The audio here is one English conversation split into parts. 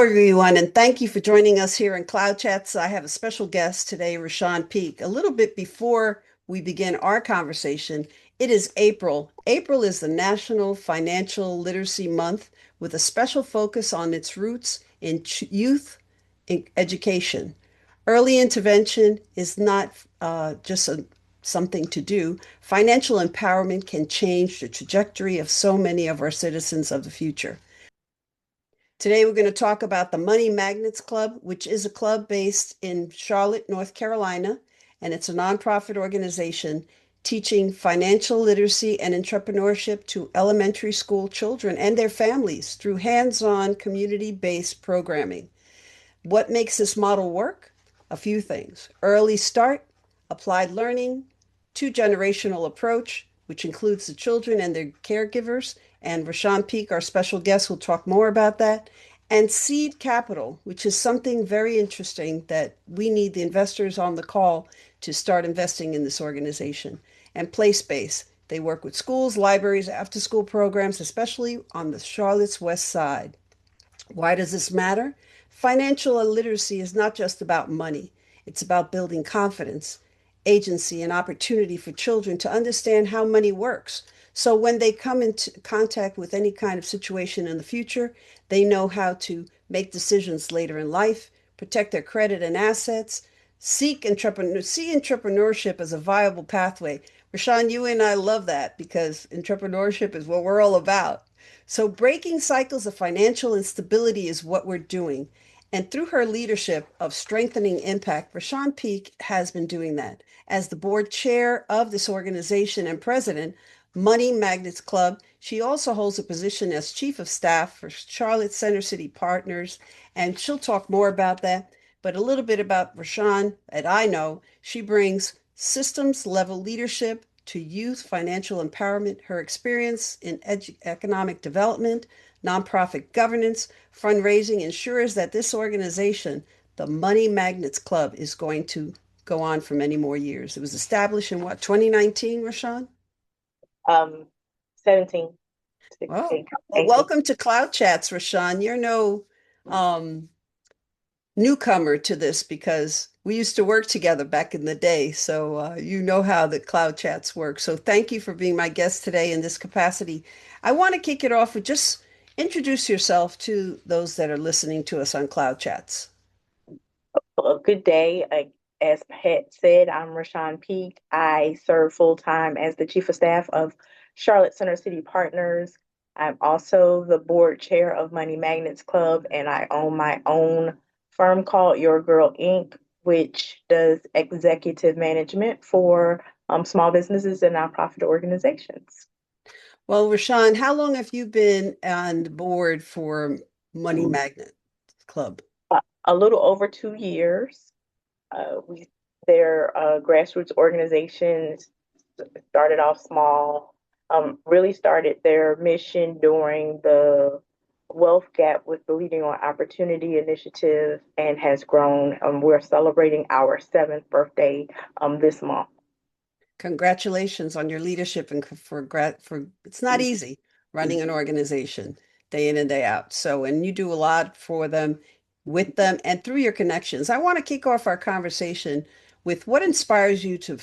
everyone, and thank you for joining us here in CloudChats. I have a special guest today, Rashaan Peek. A little bit before we begin our conversation, it is April. April is the National Financial Literacy Month with a special focus on its roots in youth education. Early intervention is not something to do. Financial empowerment can change the trajectory of so many of our citizens of the future. Today, we're going to talk about the Money Magnets Club, which is a club based in Charlotte, North Carolina, and it's a nonprofit organization teaching financial literacy and entrepreneurship to elementary school children and their families through hands-on community-based programming. What makes this model work? A few things. Early start, applied learning, two-generational approach, which includes the children and their caregivers, and Rashaan Peek, our special guest, will talk more about that. And seed capital, which is something very interesting that we need the investors on the call to start investing in this organization. And play space. They work with schools, libraries, after-school programs, especially on the Charlotte's West Side. Why does this matter? Financial literacy is not just about money. It's about building confidence, agency, and opportunity for children to understand how money works. So when they come into contact with any kind of situation in the future, they know how to make decisions later in life, protect their credit and assets, see entrepreneurship as a viable pathway. Rashaan, you and I love that because entrepreneurship is what we're all about. So breaking cycles of financial instability is what we're doing. And through her leadership of strengthening impact, Rashaan Peek has been doing that. As the board chair of this organization and president, Money Magnets Club, she also holds a position as chief of staff for Charlotte Center City Partners, and she'll talk more about that. But a little bit about Rashaan that I know, she brings systems level leadership to youth financial empowerment. Her experience in economic development, nonprofit governance, fundraising ensures that this organization, the Money Magnets Club, is going to go on for many more years. It was established in what, 2019, Rashaan? Um, 17, Well, 16, well, 18. welcome to Cloud Chats, Rashaan. You're no um, newcomer to this because we used to work together back in the day. So you know how the Cloud Chats work. So thank you for being my guest today in this capacity. I want to kick it off with just introduce yourself to those that are listening to us on Cloud Chats. A good day. As Pat said, I'm Rashaan Peek. I serve full time as the Chief of Staff of Charlotte Center City Partners. I'm also the board chair of Money Magnets Club, and I own my own firm called Your Girl Inc., which does executive management for small businesses and nonprofit organizations. Well, Rashaan, how long have you been on the board for Money Magnet Club? A little over 2 years. We their grassroots organizations started off small, really started their mission during the wealth gap with the Leading on Opportunity initiative and has grown. We're celebrating our seventh birthday this month. Congratulations on your leadership and for it's not easy running an organization day in and day out. So, and you do a lot for them, with them, and through your connections. I want to kick off our conversation with what inspired you to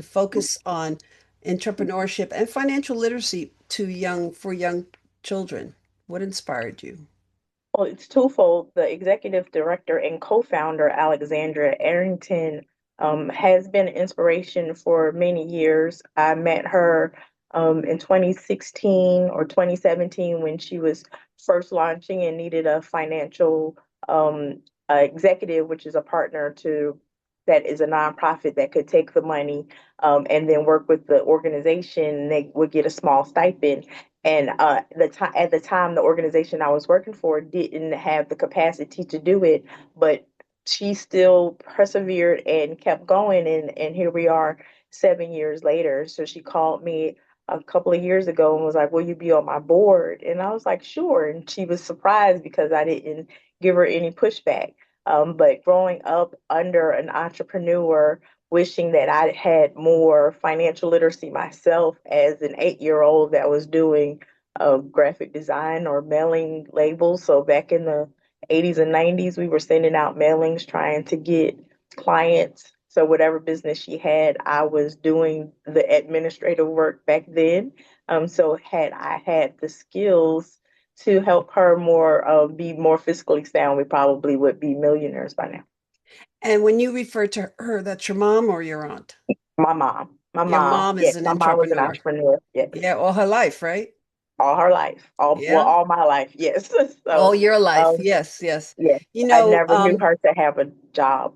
focus on entrepreneurship and financial literacy for young children. What inspired you? Well, it's twofold. The executive director and co-founder, Alexandra Arrington, has been an inspiration for many years. I met her in 2016 or 2017 when she was first launching and needed a financial executive, which is a partner to that is a nonprofit that could take the money and then work with the organization. They would get a small stipend. And at the time, the organization I was working for didn't have the capacity to do it, but she still persevered and kept going. And here we are 7 years later. So she called me a couple of years ago and was like, "Will you be on my board?" And I was like, "Sure." And she was surprised because I didn't give her any pushback. But growing up under an entrepreneur, wishing that I had more financial literacy myself as an 8-year-old that was doing graphic design or mailing labels. So back in the 80s and 90s, we were sending out mailings trying to get clients. So whatever business she had, I was doing the administrative work back then. So had I had the skills to help her more be more fiscally sound, we probably would be millionaires by now. And when you refer to her, that's your mom or your aunt? My Your mom, mom is yes, an my mom was an entrepreneur. entrepreneur, yes, Yeah, all her life, right? all her life, Yeah. all my life, yes. All So, your life. um, Yes, yes. yes, You I know, never knew her to have a job.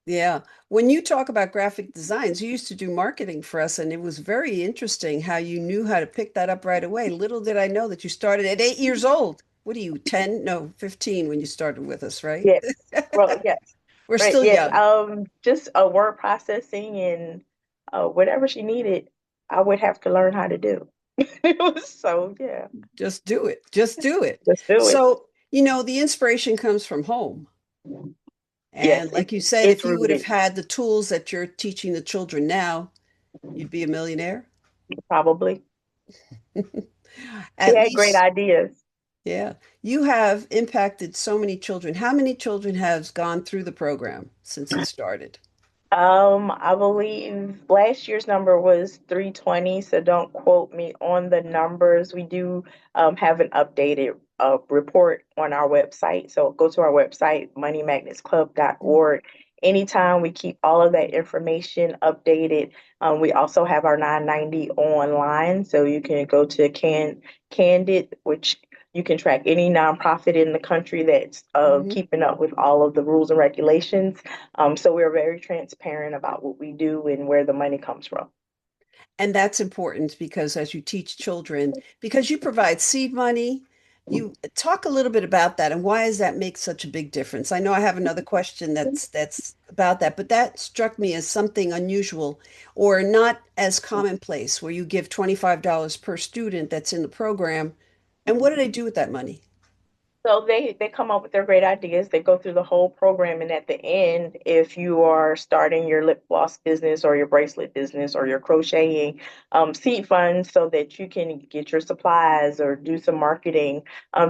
yeah. When you talk about graphic designs, you used to do marketing for us, and it was very interesting how you knew how to pick that up right away. Little did I know that you started at 8 years old. What are you, 10? No, 15 when you started with us, right? Yes, well, yes, We're right, still yes. young. Just a word processing and whatever she needed, I would have to learn how to do. So yeah, Just do it. Just do it. just do it. So, the inspiration comes from home. Yes, And like you said, it's if you would have rooted had the tools that you're teaching the children now, you'd be a millionaire. probably. She At had great least, ideas. yeah. You have impacted so many children. How many children has gone through the program since it started? I believe last year's number was 320, so don't quote me on the numbers. We do have an updated report on our website. So go to our website, moneymagnetsclub.org. Anytime we keep all of that information updated. We also have our 990 online, so you can go to Candid, which you can track any nonprofit in the country that's Mhm. keeping up with all of the rules and regulations. So we're very transparent about what we do and where the money comes from. And that's important because as you teach children, because you provide seed money, you talk a little bit about that and why does that make such a big difference? I know I have another question that's about that, but that struck me as something unusual or not as commonplace where you give $25 per student that's in the program. And what do they do with that money? So they come up with their great ideas. They go through the whole program, and at the end, if you are starting your lip gloss business or your bracelet business or your crocheting, seed funds so that you can get your supplies or do some marketing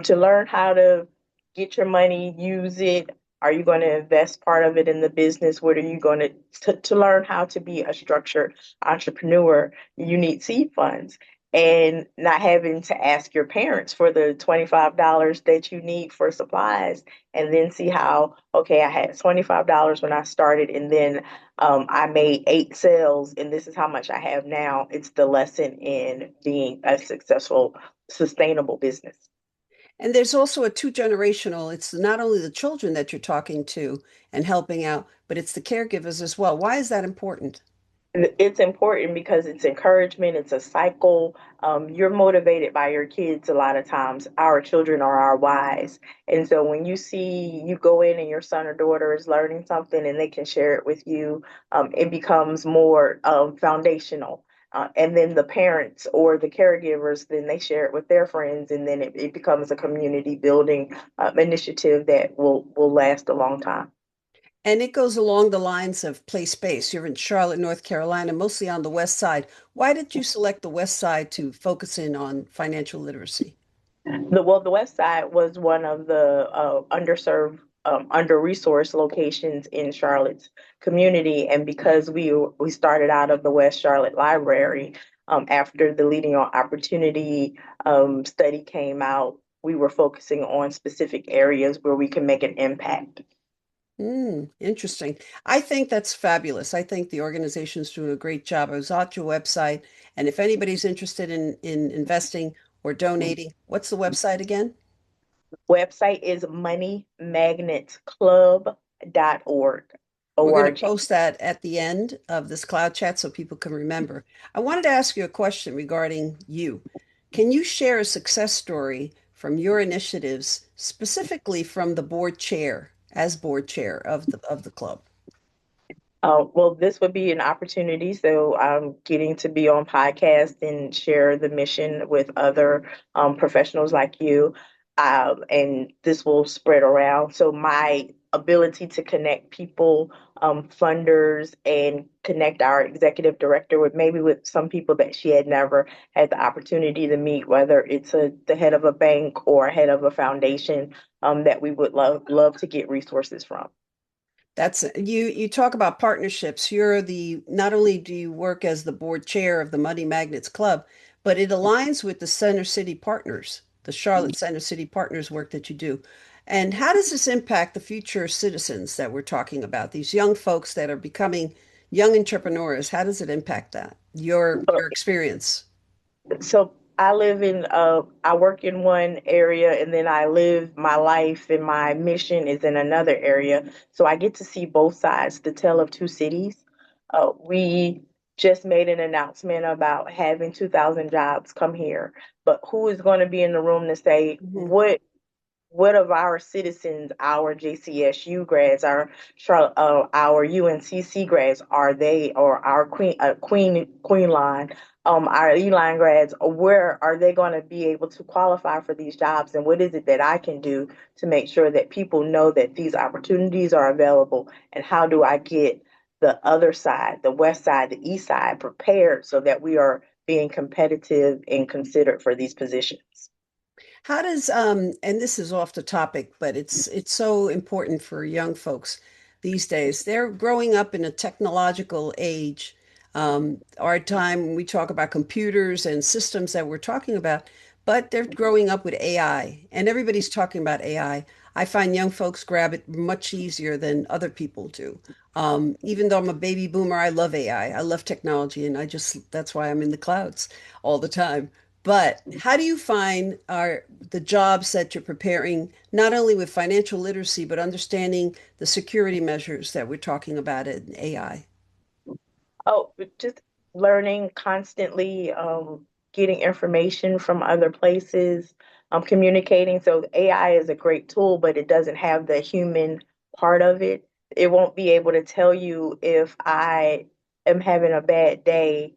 to learn how to get your money, use it. Are you going to invest part of it in the business? What are you going to learn how to be a structured entrepreneur? You need seed funds and not having to ask your parents for the $25 that you need for supplies and then see how okay I had $25 when I started and then I made 8 sales and this is how much I have now. It's the lesson in being a successful sustainable business. And there's also a two-generational, it's not only the children that you're talking to and helping out, but it's the caregivers as well. Why is that important? It's important because it's encouragement, it's a cycle. You're motivated by your kids a lot of times. Our children are our whys. And so when you see you go in and your son or daughter is learning something and they can share it with you, it becomes more foundational. And then the parents or the caregivers, then they share it with their friends, and then it becomes a community building initiative that will last a long time. And it goes along the lines of play space. You're in Charlotte, North Carolina, mostly on the West Side. Why did you select the West Side to focus in on financial literacy? The West Side was one of the underserved, under-resourced locations in Charlotte's community, and because we started out of the West Charlotte Library, after the Leading on Opportunity study came out, we were focusing on specific areas where we can make an impact. Interesting. I think that's fabulous. I think the organization's doing a great job. I was at your website, and if anybody's interested in investing or donating, what's the website again? Website is moneymagnetsclub.org. We're going to O-R-G. post that at the end of this cloud chat so people can remember. I wanted to ask you a question regarding you. Can you share a success story from your initiatives, specifically from the board chair, as board chair of the club? Well, this would be an opportunity. So I'm getting to be on podcast and share the mission with other professionals like you. And this will spread around. So my ability to connect people funders and connect our executive director with maybe with some people that she had never had the opportunity to meet, whether it's the head of a bank or head of a foundation that we would love to get resources from. That's you talk about partnerships. You're the not only do you work as the board chair of the Money Magnets Club, but it aligns with the Center City Partners, the Charlotte Center City Partners work that you do. And how does this impact the future citizens that we're talking about, these young folks that are becoming young entrepreneurs? How does it impact that? Your experience? So I work in one area and then I live my life and my mission is in another area. So I get to see both sides, the tale of two cities. We just made an announcement about having 2,000 jobs come here, but who is going to be in the room to say Mhm. what of our citizens, our JCSU grads, our UNCC grads, are they, or our Queen line, our E-line grads, where are they going to be able to qualify for these jobs, and what is it that I can do to make sure that people know that these opportunities are available, and how do I get the other side, the west side, the east side, prepared so that we are being competitive and considered for these positions. How does and this is off the topic, but it's so important for young folks these days. They're growing up in a technological age. Our time when we talk about computers and systems that we're talking about, but they're growing up with AI, and everybody's talking about AI. I find young folks grab it much easier than other people do. Even though I'm a baby boomer, I love AI. I love technology, and I just that's why I'm in the clouds all the time. But how do you find are the jobs that you're preparing, not only with financial literacy, but understanding the security measures that we're talking about in AI? Oh, but just learning constantly, getting information from other places, communicating. So AI is a great tool, but it doesn't have the human part of it. It won't be able to tell you if I am having a bad day.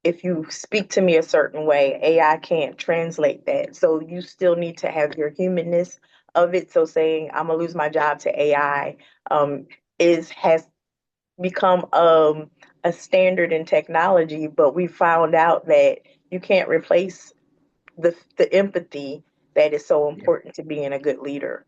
If you speak to me a certain way, AI can't translate that. So you still need to have your humanness of it. So saying I'm gonna lose my job to AI um, is has become a standard in technology, but we found out that you can't replace the empathy that is so important to being a good leader.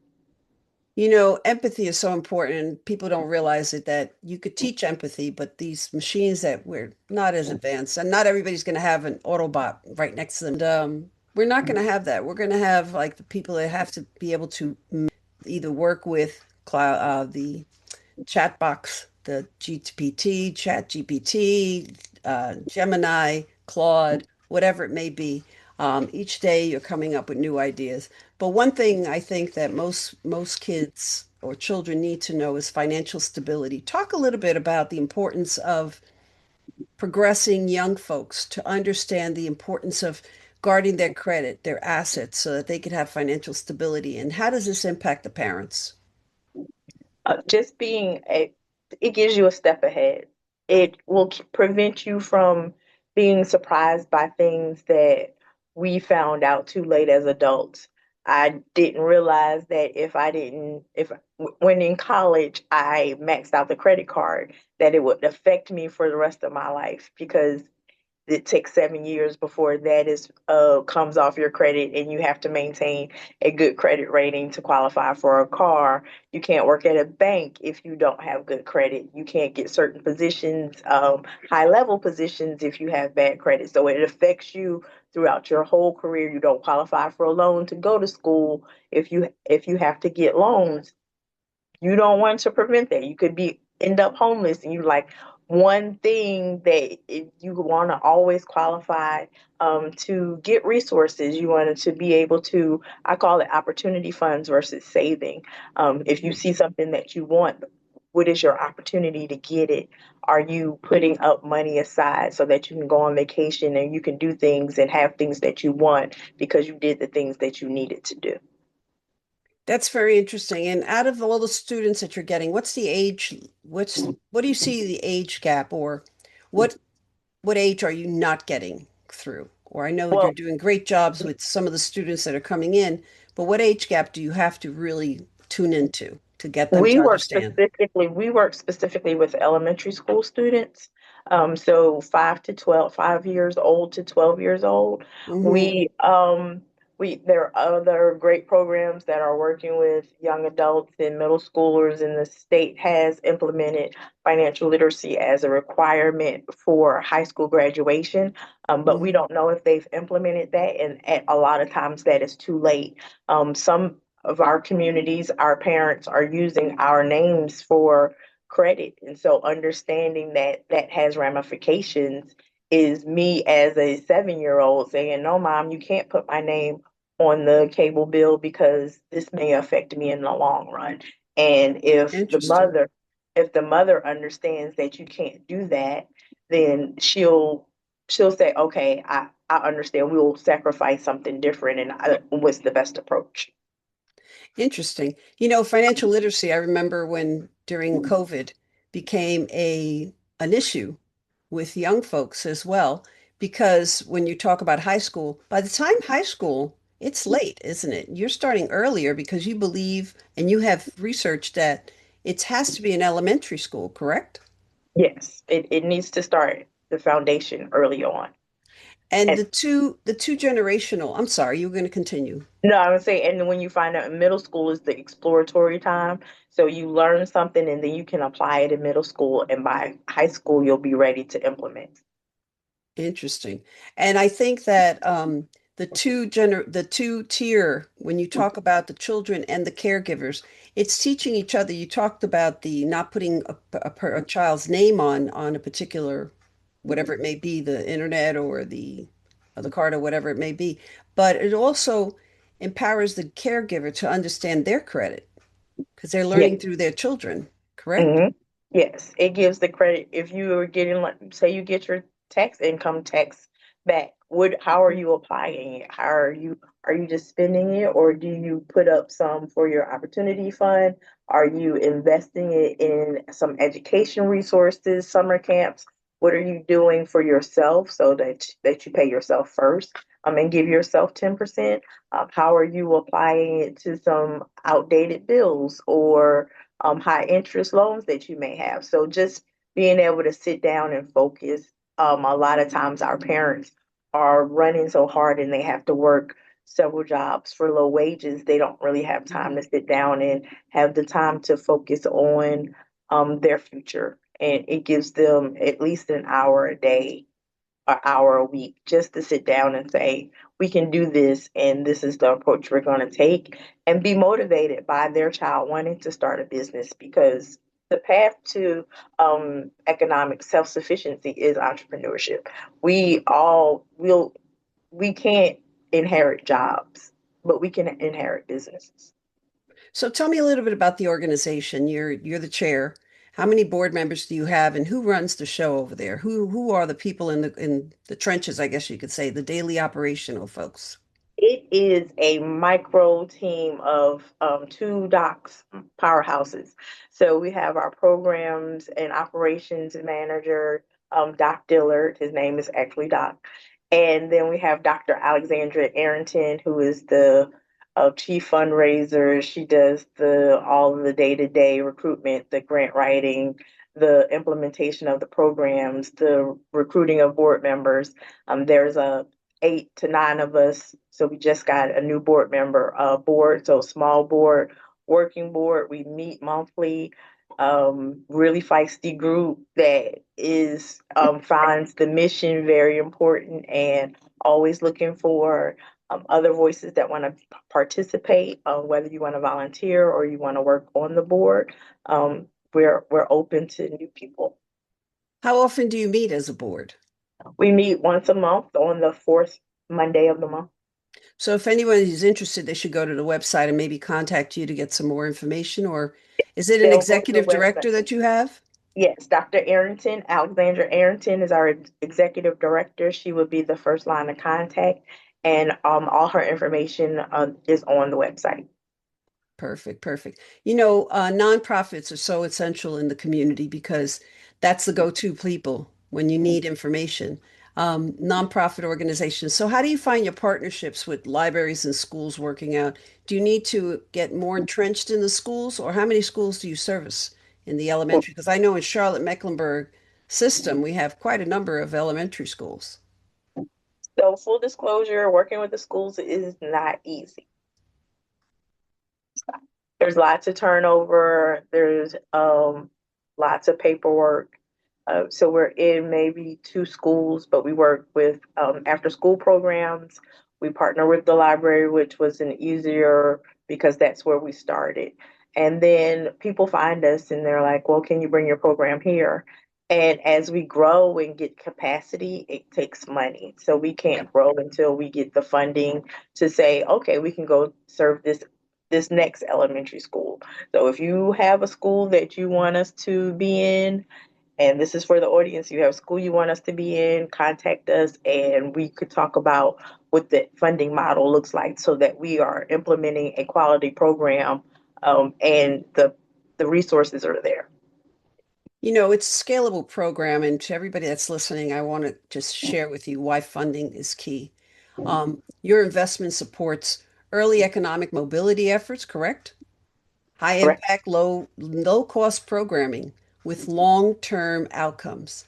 You know, empathy is so important, and people don't realize it that you could teach empathy, but these machines that we're not as advanced, and not everybody's going to have an Autobot right next to them. And we're not going to have that. We're going to have like the people that have to be able to either work with the chat box, the GPT, Chat GPT, Gemini, Claude, whatever it may be. Each day you're coming up with new ideas. But one thing I think that most kids or children need to know is financial stability. Talk a little bit about the importance of progressing young folks to understand the importance of guarding their credit, their assets, so that they could have financial stability. And how does this impact the parents? Just being a, it gives you a step ahead. It will prevent you from being surprised by things that we found out too late as adults. I didn't realize that if when in college I maxed out the credit card, that it would affect me for the rest of my life because it takes 7 years before that is comes off your credit, and you have to maintain a good credit rating to qualify for a car. You can't work at a bank if you don't have good credit. You can't get certain positions, high level positions, if you have bad credit. So it affects you throughout your whole career. You don't qualify for a loan to go to school if you have to get loans. You don't want to prevent that. You could be end up homeless, and you like one thing that if you want to always qualify to get resources. You wanted to be able to. I call it opportunity funds versus saving. If you see something that you want, what is your opportunity to get it? Are you putting up money aside so that you can go on vacation and you can do things and have things that you want because you did the things that you needed to do? That's very interesting. And out of all the students that you're getting, what's the age? What do you see the age gap, or what what age are you not getting through? Or I know you're Well, doing great jobs with some of the students that are coming in, but what age gap do you have to really tune into? to get them to understand? We work specifically with elementary school students. So 5 years old to 12 years old. Hmm. We there are other great programs that are working with young adults and middle schoolers, and the state has implemented financial literacy as a requirement for high school graduation. But we Hmm. don't know if they've implemented that, and at a lot of times that is too late. Some of our communities, our parents are using our names for credit. And so understanding that that has ramifications is me as a 7 year old saying, no, mom, you can't put my name on the cable bill because this may affect me in the long run. And Interesting. if the mother understands that you can't do that, then she'll say, okay, I understand. We will sacrifice something different, and what's the best approach? Interesting. You know, financial literacy, I remember when during COVID became an issue with young folks as well, because when you talk about high school, by the time high school, it's late, isn't it? You're starting earlier because you believe and you have researched that it has to be an elementary school, correct? Yes, it needs to start the foundation early on. And And the two generational, I'm sorry, you were going to continue. no, I would say, and when you find out middle school is the exploratory time, so you learn something and then you can apply it in middle school, and by high school you'll be ready to implement. Interesting. And I think that the two tier, when you talk about the children and the caregivers, it's teaching each other. You talked about the not putting a child's name on a particular, whatever it may be, the internet or the card or whatever it may be. But it also empowers the caregiver to understand their credit because they're Yeah. learning through their children, correct? Hmm. Yes, it gives the credit if you are getting, like, say you get your income tax back. How are you applying it? Are you just spending it, or do you put up some for your opportunity fund? Are you investing it in some education resources, summer camps? What are you doing for yourself so that you pay yourself first? And give yourself 10%. How are you applying it to some outdated bills or high interest loans that you may have? So just being able to sit down and focus. A lot of times our parents are running so hard and they have to work several jobs for low wages. They don't really have time Mhm. to sit down and have the time to focus on their future. And it gives them at least an hour a day, an hour a week, just to sit down and say, we can do this, and this is the approach we're going to take, and be motivated by their child wanting to start a business, because the path to economic self-sufficiency is entrepreneurship. We can't inherit jobs, but we can inherit businesses. So tell me a little bit about the organization. You're the chair. How many board members do you have, and who runs the show over there? Who are the people in the trenches, I guess you could say, the daily operational folks? It is a micro team of two docs powerhouses. So we have our programs and operations manager, Doc Dillard. His name is actually Doc. And then we have Dr. Alexandra Arrington, who is the chief fundraiser. She does the all of the day-to-day recruitment, the grant writing, the implementation of the programs, the recruiting of board members. There's a 8 to 9 of us. So we just got a new board member board, so small board, working board. We meet monthly. Really feisty group that is finds the mission very important and always looking for other voices that want to participate. Whether you want to volunteer or you want to work on the board, we're open to new people. How often do you meet as a board? We meet once a month on the fourth Monday of the month. So if anyone is interested, they should go to the website and maybe contact you to get some more information, or is it an They'll go to the executive website. director that you have? Yes, Dr. Arrington, Alexandra Arrington is our executive director. She would be the first line of contact, and all her information is on the website. Perfect, perfect. You know, nonprofits are so essential in the community because that's the go-to people when you need information. nonprofit organizations. So, how do you find your partnerships with libraries and schools working out? Do you need to get more entrenched in the schools, or how many schools do you service in the elementary? Because I know in Charlotte Mecklenburg system, we have quite a number of elementary schools. So full disclosure, working with the schools is not easy. There's lots of turnover. There's lots of paperwork. So we're in maybe two schools, but we work with after school programs. We partner with the library, which was an easier because that's where we started. And then people find us and they're like, well, can you bring your program here? And as we grow and get capacity, it takes money. So we can't grow until we get the funding to say, okay, we can go serve this next elementary school. So if you have a school that you want us to be in, and this is for the audience, you have a school you want us to be in, contact us and we could talk about what the funding model looks like so that we are implementing a quality program and the resources are there. You know, it's a scalable program, and to everybody that's listening, I want to just share with you why funding is key. Your investment supports early economic mobility efforts, correct? High Correct? impact, low cost programming with long-term outcomes.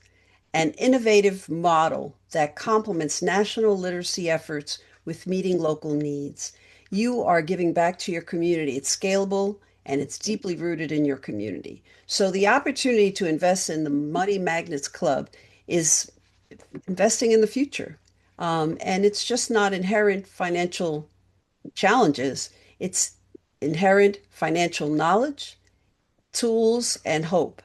An innovative model that complements national literacy efforts with meeting local needs. You are giving back to your community. It's scalable and it's deeply rooted in your community. So the opportunity to invest in the Money Magnets Club is investing in the future. And it's just not inherent financial challenges, it's inherent financial knowledge, tools, and hope.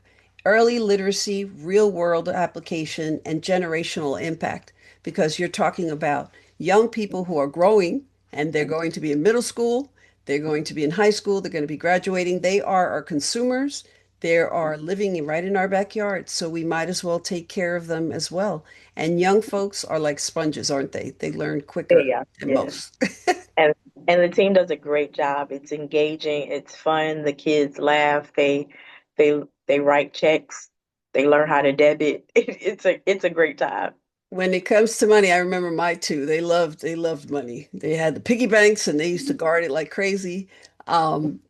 Early literacy, real world application, and generational impact, because you're talking about young people who are growing and they're going to be in middle school, they're going to be in high school, they're going to be graduating. They are our consumers. They are living right in our backyard, so we might as well take care of them as well. And young folks are like sponges, aren't they? They learn quicker Yeah, than yes. most. And and the team does a great job. It's engaging, it's fun, the kids laugh, they they write checks, they learn how to debit. It's a great time. When it comes to money, I remember my two. They loved money. They had the piggy banks and they used to guard it like crazy. And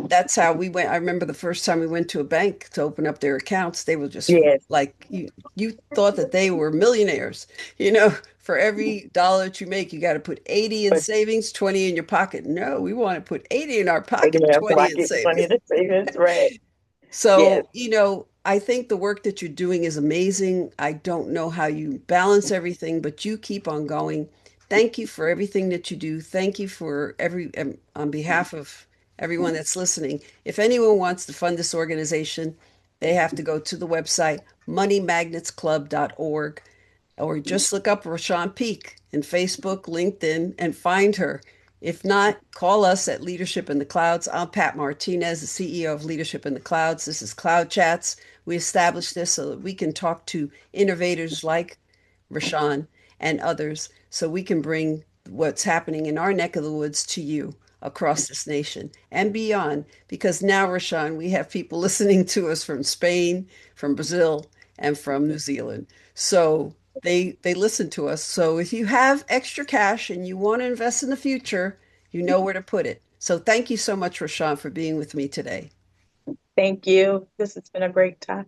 that's how we went. I remember the first time we went to a bank to open up their accounts, they were just Yes, like you thought that they were millionaires. You know, for every dollar that you make, you got to put 80 in but savings, 20 in your pocket. No, we want to put 80 in our taking pocket, it out so 20 I in get 20 savings. to savings, right? Yes. So, I think the work that you're doing is amazing. I don't know how you balance everything, but you keep on going. Thank you for everything that you do. Thank you for on behalf of everyone that's listening. If anyone wants to fund this organization, they have to go to the website moneymagnetsclub.org or just look up Rashaan Peek in Facebook, LinkedIn, and find her. If not, call us at Leadership in the Clouds. I'm Pat Martinez, the CEO of Leadership in the Clouds. This is Cloud Chats. We established this so that we can talk to innovators like Rashaan and others so we can bring what's happening in our neck of the woods to you across this nation and beyond. Because now, Rashaan, we have people listening to us from Spain, from Brazil, and from New Zealand. So they listen to us. So if you have extra cash and you want to invest in the future, you know where to put it. So thank you so much, Rashaan, for being with me today. Thank you. This has been a great time.